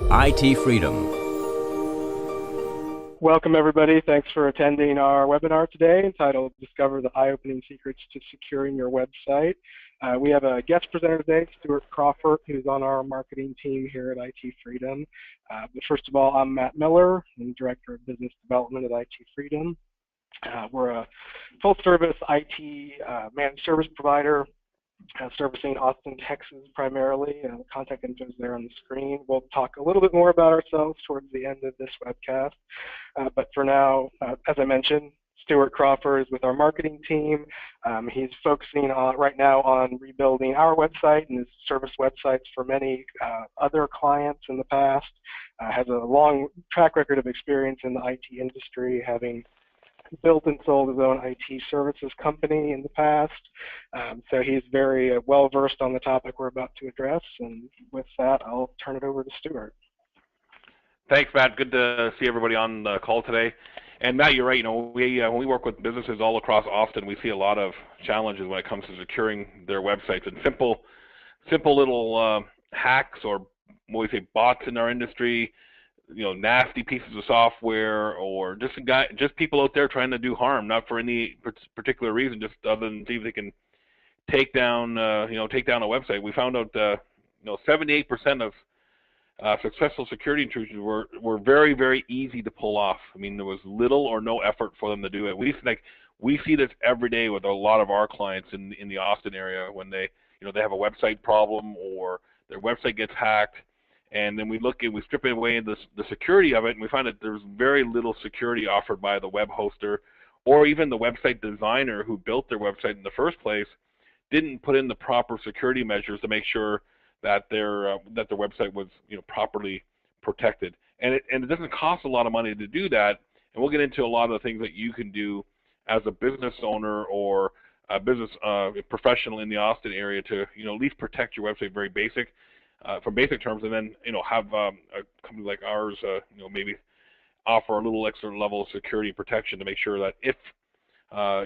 IT Freedom. Welcome, everybody. Thanks for attending our webinar today entitled Discover the Eye-Opening Secrets to Securing Your Website. We have a guest presenter today, Stuart Crawford, who's on our marketing team here at IT Freedom. But first of all, I'm Matt Miller. I'm Director of Business Development at IT Freedom. We're a full-service IT managed service provider servicing Austin, Texas primarily. Contact info is there on the screen. We'll talk a little bit more about ourselves towards the end of this webcast. But for now, as I mentioned, Stuart Crawford is with our marketing team. He's focusing right now on rebuilding our website and his service websites for many other clients in the past. Has a long track record of experience in the IT industry, having built and sold his own IT services company in the past. So he's very well versed on the topic we're about to address. And with that, I'll turn it over to Stuart. Thanks, Matt. Good to see everybody on the call today. And Matt, you're right. You know, when we work with businesses all across Austin, we see a lot of challenges when it comes to securing their websites. And simple little hacks, or what we say bots in our industry, you know, nasty pieces of software, or just people out there trying to do harm, not for any particular reason, just other than see if they can take down a website. We found out 78% of successful security intrusions were very, very easy to pull off. I mean, there was little or no effort for them to do it. We see this every day with a lot of our clients in the Austin area when they have a website problem or their website gets hacked. And then we strip away the security of it, and we find that there's very little security offered by the web hoster, or even the website designer who built their website in the first place didn't put in the proper security measures to make sure that their website was properly protected. And it doesn't cost a lot of money to do that. And we'll get into a lot of the things that you can do as a business owner or a business professional in the Austin area to at least protect your website, very basic. From basic terms, and then have a company like ours maybe offer a little extra level of security protection to make sure that if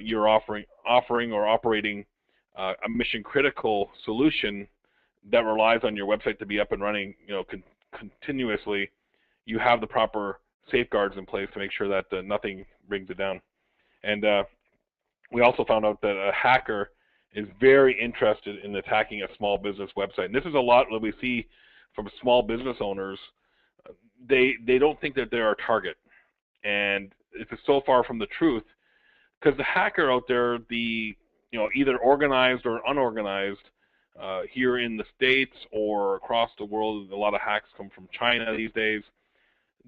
you're offering or operating a mission critical solution that relies on your website to be up and running continuously, you have the proper safeguards in place to make sure that nothing brings it down. And we also found out that a hacker is very interested in attacking a small business website. And this is a lot that we see from small business owners. They don't think that they're our target. And it's so far from the truth, because the hacker out there, either organized or unorganized, here in the States or across the world, a lot of hacks come from China these days.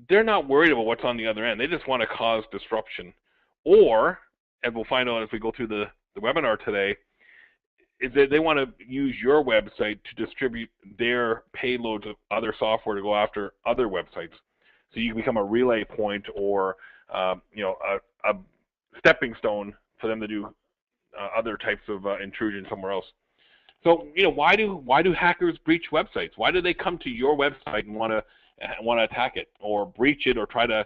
They're not worried about what's on the other end. They just want to cause disruption. Or, and we'll find out as we go through the webinar today, is that they want to use your website to distribute their payloads of other software to go after other websites. So you can become a relay point or a stepping stone for them to do other types of intrusion somewhere else. So why do hackers breach websites? Why do they come to your website and want to attack it or breach it or try to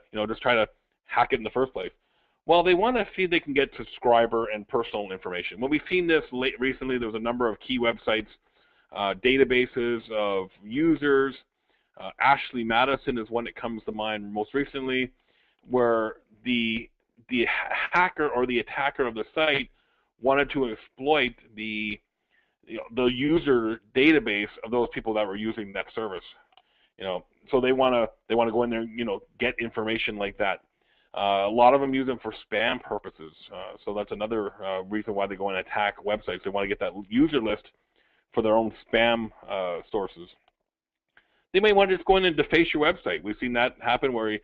hack it in the first place? Well, they want to see if they can get subscriber and personal information. When we've seen this recently, there was a number of key websites, databases of users. Ashley Madison is one that comes to mind most recently, where the hacker or the attacker of the site wanted to exploit the user database of those people that were using that service. So they want to go in there and get information like that. A lot of them use them for spam purposes, so that's another reason why they go and attack websites. They want to get that user list for their own spam sources. They may want to just go in and deface your website. We've seen that happen where you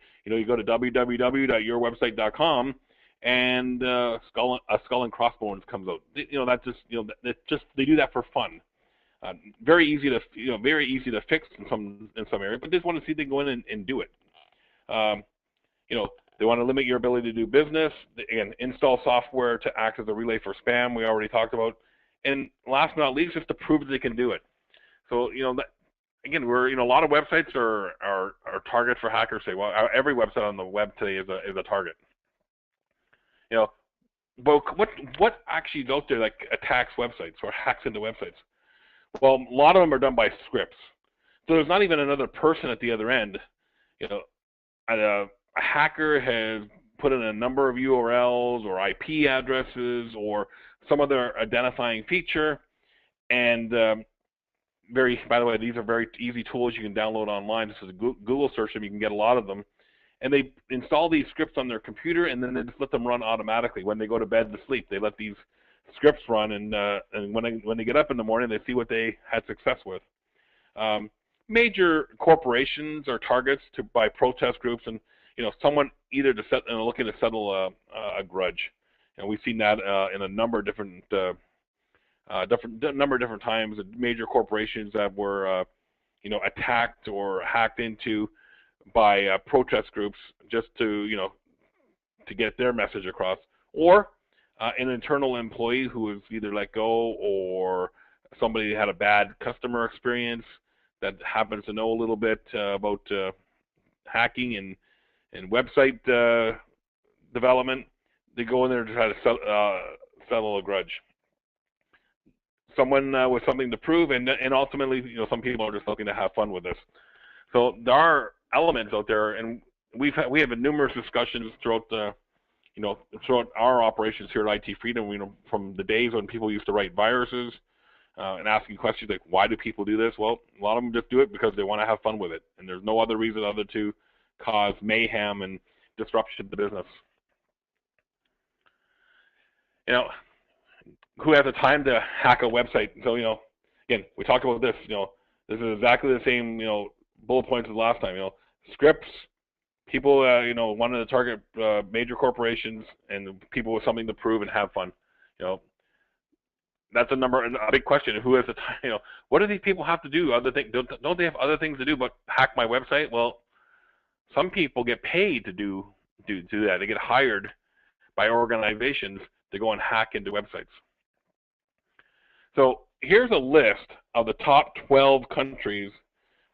go to www.yourwebsite.com and a skull and crossbones comes out. They do that for fun. Very easy to fix in some areas, but they just want to see if they can go in and do it. They want to limit your ability to do business. Again, install software to act as a relay for spam, we already talked about. And last but not least, just to prove that they can do it. So, again, a lot of websites are target for hackers. Say, well, every website on the web today is a target. But what actually is out there that attacks websites or hacks into websites? Well, a lot of them are done by scripts. So there's not even another person at the other end. You know, a hacker has put in a number of URLs or IP addresses or some other identifying feature, and by the way, these are very easy tools you can download online. This is a Google search them, you can get a lot of them. And they install these scripts on their computer, and then they just let them run automatically. When they go to bed to sleep, they let these scripts run, and when they get up in the morning, they see what they had success with. Major corporations are targets by protest groups, and someone either looking to settle a grudge. And we've seen that in a number of different times. Major corporations that were attacked or hacked into by protest groups just to get their message across, or an internal employee who was either let go, or somebody that had a bad customer experience that happens to know a little bit about hacking and website development. They go in there to try to settle a grudge. Someone with something to prove, and ultimately, some people are just looking to have fun with this. So there are elements out there, and we have numerous discussions throughout throughout our operations here at IT Freedom. From the days when people used to write viruses and asking questions like, why do people do this? Well, a lot of them just do it because they want to have fun with it, and there's no other reason other to cause mayhem and disruption to business. Who has the time to hack a website? So again, we talked about this. This is exactly the same bullet points as last time. Scripts. People wanted to target major corporations and people with something to prove and have fun. That's a big question. Who has the time? What do these people have to do? Don't they have other things to do but hack my website? Well, some people get paid to do that. They get hired by organizations to go and hack into websites. So here's a list of the top 12 countries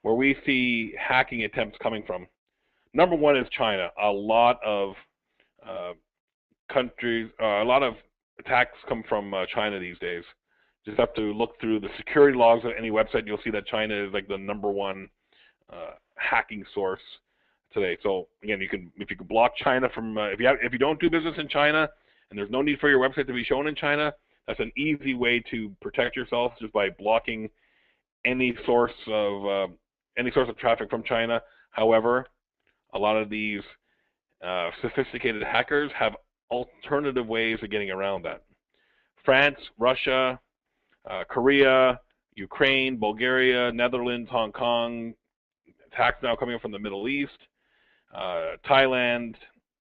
where we see hacking attempts coming from. Number one is China. A lot of a lot of attacks come from China these days. Just have to look through the security logs of any website. You'll see that China is like the #1 hacking source today. So again, if you can block China from if you don't do business in China and there's no need for your website to be shown in China, that's an easy way to protect yourself, just by blocking any source of traffic from China. However, a lot of these sophisticated hackers have alternative ways of getting around that. France, Russia, Korea, Ukraine, Bulgaria, Netherlands, Hong Kong, attacks now coming from the Middle East, Thailand,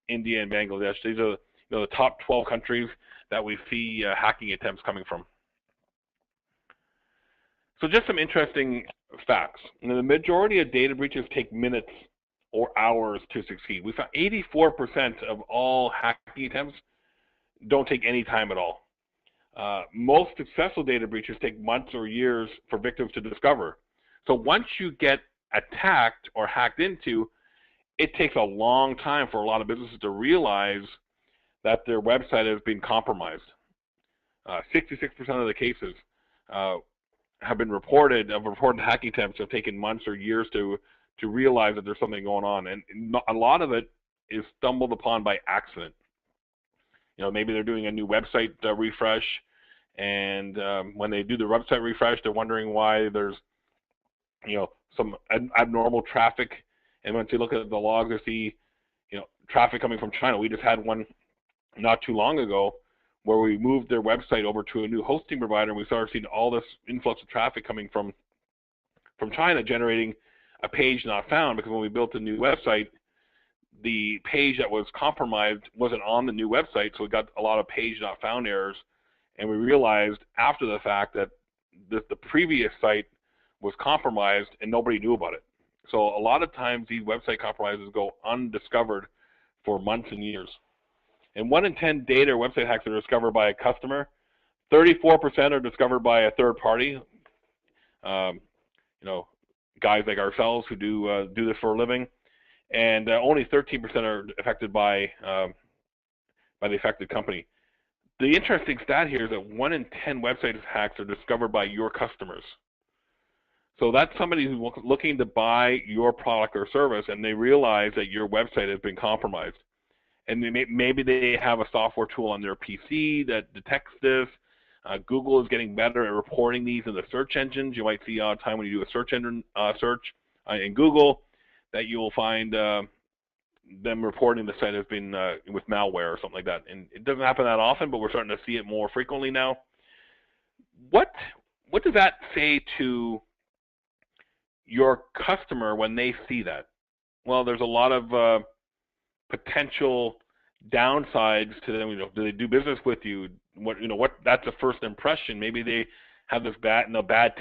India, and Bangladesh. These are the top 12 countries that we see hacking attempts coming from. So just some interesting facts. The majority of data breaches take minutes or hours to succeed. We found 84% of all hacking attempts don't take any time at all. Most successful data breaches take months or years for victims to discover. So once you get attacked or hacked into, it takes a long time for a lot of businesses to realize that their website has been compromised. 66% of the cases have been reported hacking attempts have taken months or years to realize that there's something going on, and a lot of it is stumbled upon by accident. Maybe they're doing a new website refresh, and when they do the website refresh, they're wondering why there's some abnormal traffic, and once you look at the logs, they see traffic coming from China. We just had one not too long ago where we moved their website over to a new hosting provider, and we started seeing all this influx of traffic coming from China, generating a page not found, because when we built a new website, the page that was compromised wasn't on the new website, so we got a lot of page not found errors, and we realized after the fact that the previous site was compromised and nobody knew about it. So a lot of times these website compromises go undiscovered for months and years. And 1 in 10 data or website hacks are discovered by a customer. 34% are discovered by a third party. Guys like ourselves who do this for a living, and only 13% are affected by the affected company. The interesting stat here is that 1 in 10 website hacks are discovered by your customers. So that's somebody who's looking to buy your product or service, and they realize that your website has been compromised. And maybe they have a software tool on their PC that detects this. Google is getting better at reporting these in the search engines. You might see all the time when you do a search engine search in Google that you will find them reporting the site has been with malware or something like that. And it doesn't happen that often, but we're starting to see it more frequently now. What does that say to your customer when they see that? Well, there's a lot of potential downsides to them. Do they do business with you? That's a first impression. Maybe they have this bad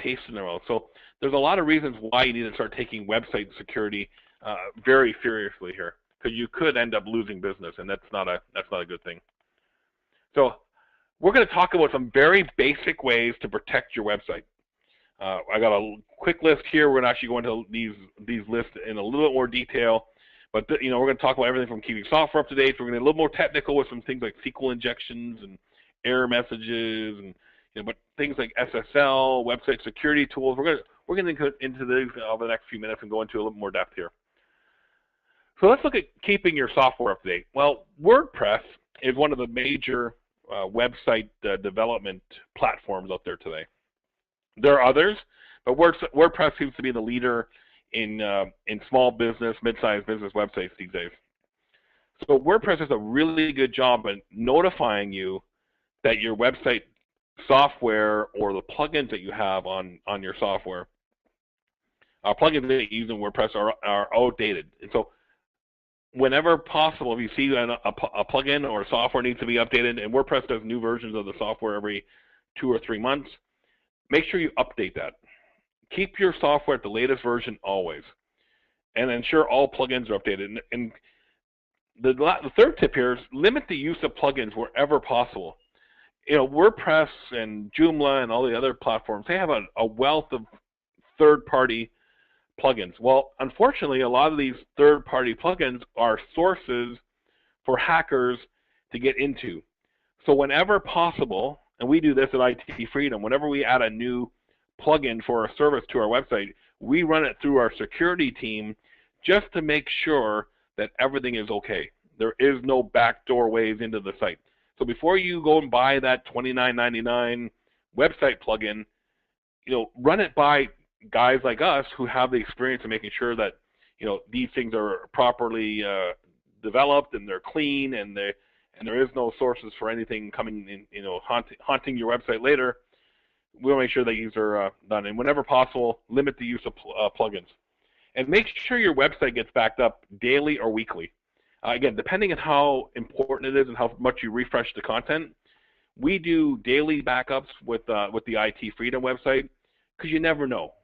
taste in their mouth. So there's a lot of reasons why you need to start taking website security very seriously here, because you could end up losing business, and that's not a good thing. So we're going to talk about some very basic ways to protect your website. I got a quick list here. We're going to actually go into these lists in a little bit more detail. But we're going to talk about everything from keeping software up to date. We're going to get a little more technical with some things like SQL injections and error messages, and but things like SSL, website security tools. We're going to go into these over the next few minutes and go into a little more depth here. So let's look at keeping your software up to date. Well, WordPress is one of the major website development platforms out there today. There are others, but WordPress seems to be the leader in small business, mid-sized business websites these days. So WordPress does a really good job at notifying you that your website software or the plugins that you have on your software, plugins that you use in WordPress are outdated. And so whenever possible, if you see a plugin or software needs to be updated, and WordPress does new versions of the software every 2 or 3 months, make sure you update that. Keep your software at the latest version always, and ensure all plugins are updated. And the third tip here is limit the use of plugins wherever possible. WordPress and Joomla and all the other platforms, they have a wealth of third-party plugins. Well, unfortunately, a lot of these third-party plugins are sources for hackers to get into. So whenever possible, and we do this at IT Freedom, whenever we add a new plugin for a service to our website, we run it through our security team just to make sure that everything is okay. There is no backdoor ways into the site. So before you go and buy that $29.99 website plugin, run it by guys like us who have the experience of making sure that these things are properly developed and they're clean, and there is no sources for anything coming in, haunting your website later. We'll make sure that these are done, and whenever possible, limit the use of plugins, and make sure your website gets backed up daily or weekly. Again, depending on how important it is and how much you refresh the content, we do daily backups with the IT Freedom website, because you never know.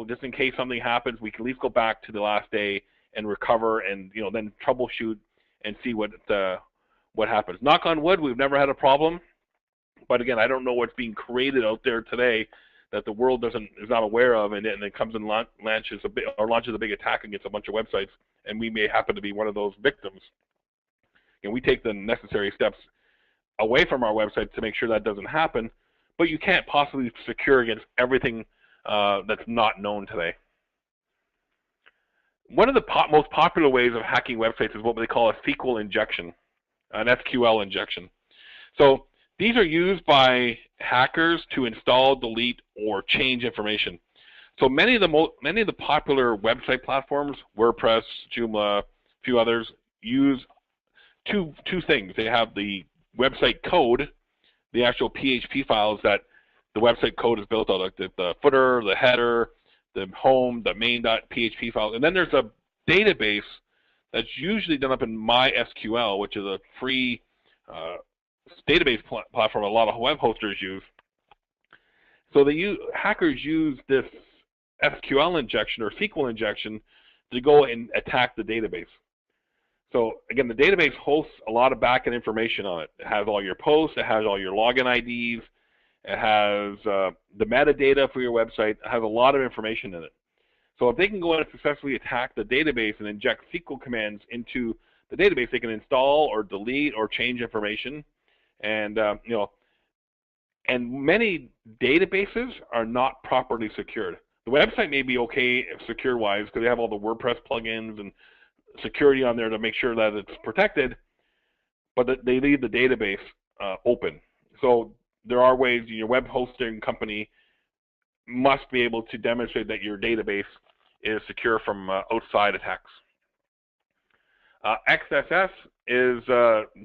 Just in case something happens, we can at least go back to the last day and recover, and then troubleshoot and see what happens. Knock on wood, we've never had a problem. But again, I don't know what's being created out there today that the world is not aware of, and it comes and launches a big attack against a bunch of websites, and we may happen to be one of those victims. And we take the necessary steps away from our website to make sure that doesn't happen, but you can't possibly secure against everything that's not known today. One of the most popular ways of hacking websites is what they call a SQL injection, an SQL injection. So these are used by hackers to install, delete, or change information. So many of the popular website platforms, WordPress, Joomla, a few others, use two things. They have the website code, the actual PHP files that the website code is built out, like the footer, the header, the home, the main.php file, and then there's a database that's usually done up in MySQL, which is a free database platform a lot of web hosters use. So hackers use this SQL injection or SQL injection to go and attack the database. So again, the database hosts a lot of backend information on it. It has all your posts, it has all your login IDs, it has the metadata for your website, it has a lot of information in it. So if they can go and successfully attack the database and inject SQL commands into the database, they can install or delete or change information. And and many databases are not properly secured. The website may be okay secure-wise because they have all the WordPress plugins and security on there to make sure that it's protected, but they leave the database open. So there are ways your web hosting company must be able to demonstrate that your database is secure from outside attacks. XSS is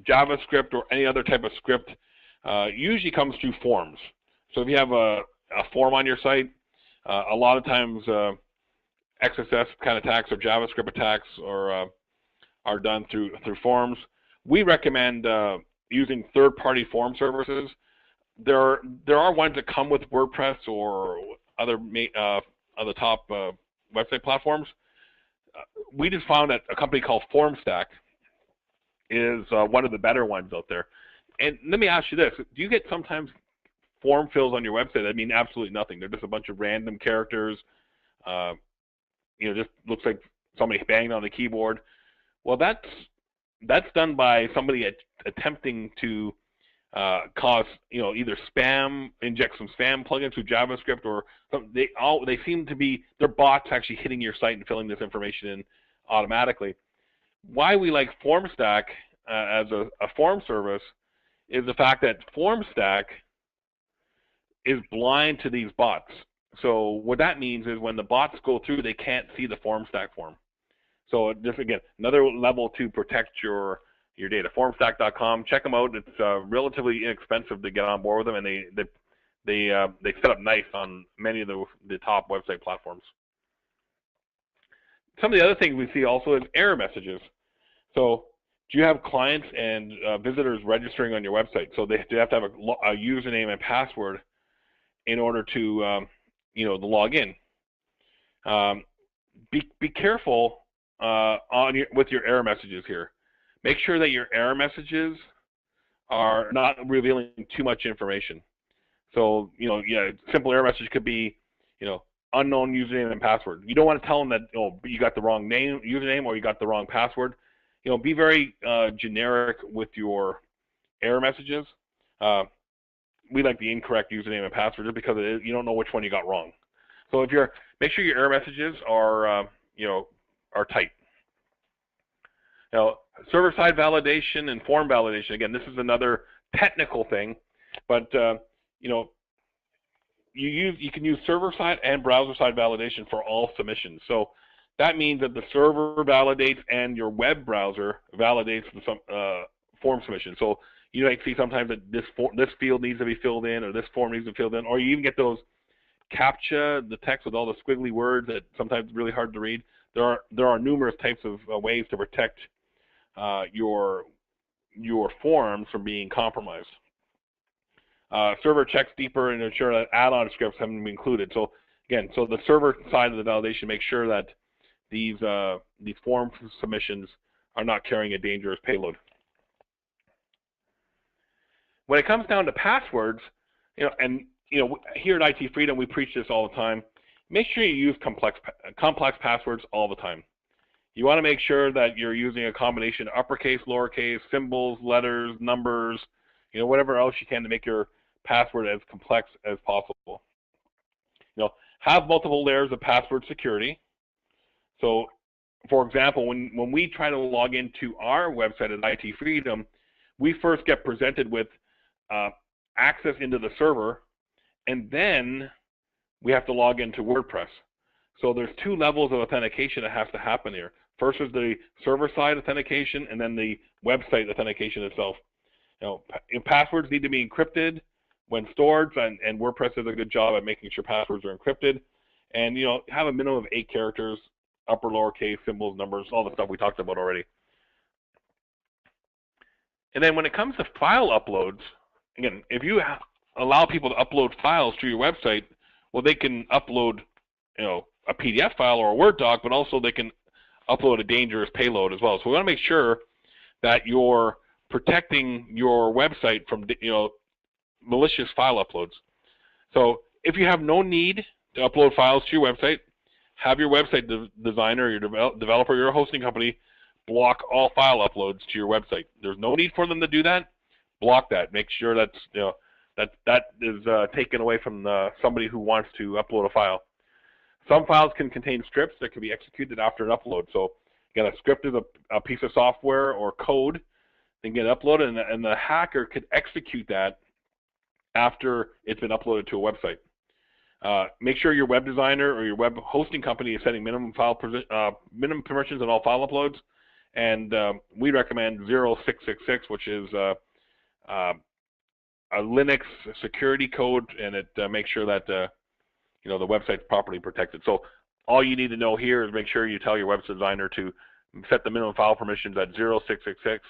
JavaScript or any other type of script. Usually comes through forms. So if you have a form on your site, a lot of times XSS kind of attacks or JavaScript attacks are done through forms. We recommend using third-party form services. There are ones that come with WordPress or other top website platforms. We just found that a company called FormStack is one of the better ones out there. And let me ask you this: do you get sometimes form fills on your website that mean absolutely nothing? They're just a bunch of random characters. Just looks like somebody banged on the keyboard. Well, that's done by somebody attempting to cause, either spam, inject some spam plugins through JavaScript, or they seem to be, they're bots actually hitting your site and filling this information in automatically. Why we like FormStack as a form service is the fact that FormStack is blind to these bots. So what that means is when the bots go through, they can't see the FormStack form. So just again, another level to protect your data. Formstack.com, check them out. It's relatively inexpensive to get on board with them, and they set up nice on many of the top website platforms. Some of the other things we see also is error messages. So do you have clients and visitors registering on your website? So they have to have a username and password in order to to log in. Be careful with your error messages here. Make sure that your error messages are not revealing too much information. So, simple error message could be, unknown username and password. You don't want to tell them that, you got the wrong username or you got the wrong password. Be very generic with your error messages. We like the incorrect username and password just because you don't know which one you got wrong. So make sure your error messages are, are tight. Now, server-side validation and form validation, again, this is another technical thing, but you can use server-side and browser-side validation for all submissions. So that means that the server validates and your web browser validates the form submission. So you might see sometimes that this field needs to be filled in, or this form needs to be filled in, or you even get those CAPTCHA, the text with all the squiggly words that sometimes really hard to read. There are numerous types of ways to protect your forms from being compromised. Server checks deeper and ensure that add-on scripts haven't been included. So again, the server side of the validation makes sure that these form submissions are not carrying a dangerous payload. When it comes down to passwords, here at IT Freedom we preach this all the time. Make sure you use complex passwords all the time. You want to make sure that you're using a combination of uppercase, lowercase, symbols, letters, numbers, whatever else you can to make your password as complex as possible. Have multiple layers of password security. So, for example, when we try to log into our website at IT Freedom, we first get presented with access into the server, and then we have to log into WordPress. So there's two levels of authentication that has to happen here. First is the server-side authentication, and then the website authentication itself. Passwords need to be encrypted when stored, and WordPress does a good job at making sure passwords are encrypted. And have a minimum of 8 characters, upper, lowercase, symbols, numbers, all the stuff we talked about already. And then when it comes to file uploads, again, if you allow people to upload files to your website, well, they can upload, a PDF file or a Word doc, but also they can upload a dangerous payload as well. So we want to make sure that you're protecting your website from, malicious file uploads. So if you have no need to upload files to your website, have your website designer, your developer, your hosting company block all file uploads to your website. There's no need for them to do that. Block that. Make sure that's that is taken away from somebody who wants to upload a file. Some files can contain scripts that can be executed after an upload. So again, a script is a piece of software or code that can get uploaded, and the hacker could execute that after it's been uploaded to a website. Make sure your web designer or your web hosting company is setting minimum permissions on all file uploads, and we recommend 0666, which is a Linux security code, and it makes sure that the website's properly protected. So all you need to know here is make sure you tell your web designer to set the minimum file permissions at 0666,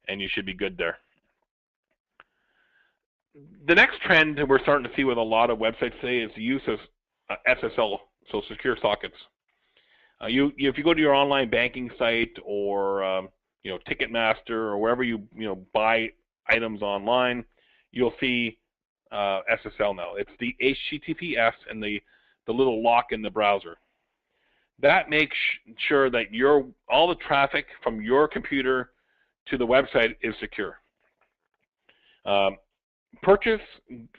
and you should be good there. The next trend that we're starting to see with a lot of websites today is the use of SSL, so secure sockets. If you go to your online banking site or Ticketmaster or wherever you buy items online, you'll see SSL now. It's the HTTPS and the little lock in the browser. That makes sure that all the traffic from your computer to the website is secure. Purchase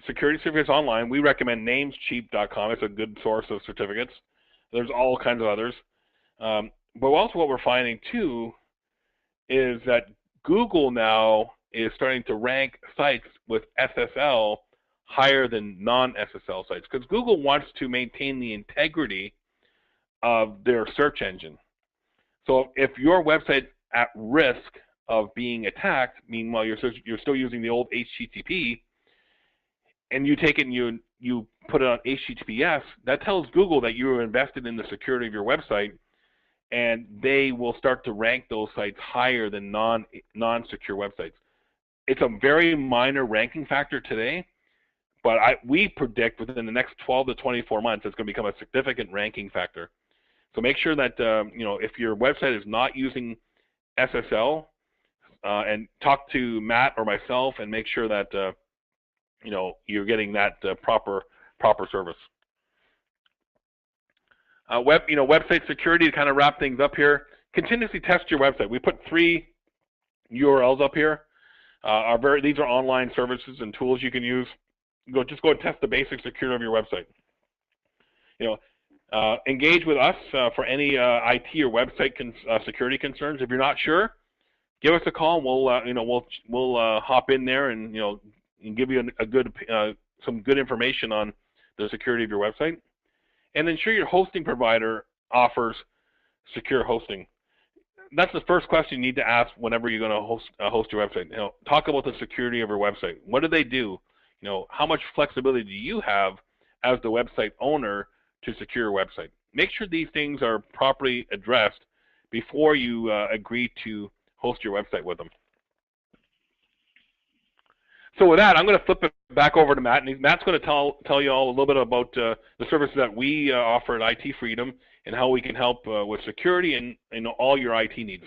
security certificates online. We recommend namescheap.com. It's a good source of certificates. There's all kinds of others. But also what we're finding too is that Google now is starting to rank sites with SSL higher than non-SSL sites, because Google wants to maintain the integrity of their search engine. So if your website's at risk of being attacked, meanwhile you're still using the old HTTP, and you take it and you put it on HTTPS, that tells Google that you are invested in the security of your website, and they will start to rank those sites higher than non-secure websites. It's a very minor ranking factor today, but we predict within the next 12 to 24 months it's going to become a significant ranking factor. So make sure that if your website is not using SSL, and talk to Matt or myself and make sure that you're getting that proper service. Website security, to kind of wrap things up here. Continuously test your website. We put 3 URLs up here. These are online services and tools you can use. Just go and test the basic security of your website. Engage with us for any IT or website security concerns. If you're not sure, give us a call. We'll hop in there and give you some good information on the security of your website, and ensure your hosting provider offers secure hosting. That's the first question you need to ask whenever you're going to host your website. Talk about the security of your website. What do they do? How much flexibility do you have as the website owner to secure your website? Make sure these things are properly addressed before you agree to host your website with them. So with that, I'm going to flip it back over to Matt, and Matt's going to tell you all a little bit about the services that we offer at IT Freedom and how we can help with security and all your IT needs.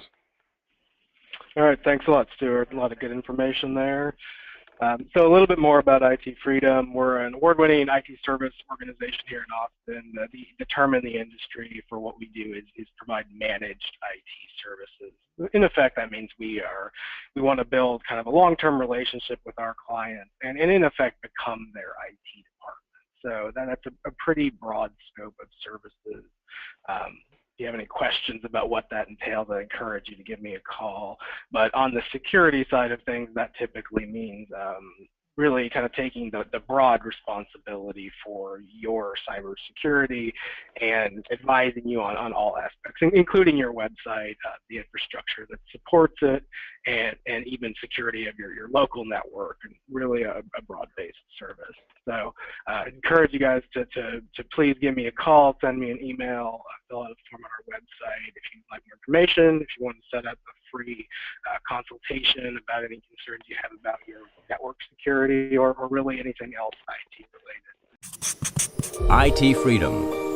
All right, thanks a lot, Stuart. A lot of good information there. So a little bit more about IT Freedom. We're an award-winning IT service organization here in Austin. The term in the industry for what we do is provide managed IT services. In effect, that means we want to build kind of a long-term relationship with our clients and in effect become their IT department. So that's a pretty broad scope of services. If you have any questions about what that entails, I encourage you to give me a call. But on the security side of things, that typically means really kind of taking the broad responsibility for your cybersecurity and advising you on all aspects, including your website, the infrastructure that supports it, and even security of your local network, and really a broad-based service. So I encourage you guys to please give me a call, send me an email, fill out a form on our website if you'd like more information, if you want to set up a free consultation about any concerns you have about your network security or really anything else IT related. IT Freedom.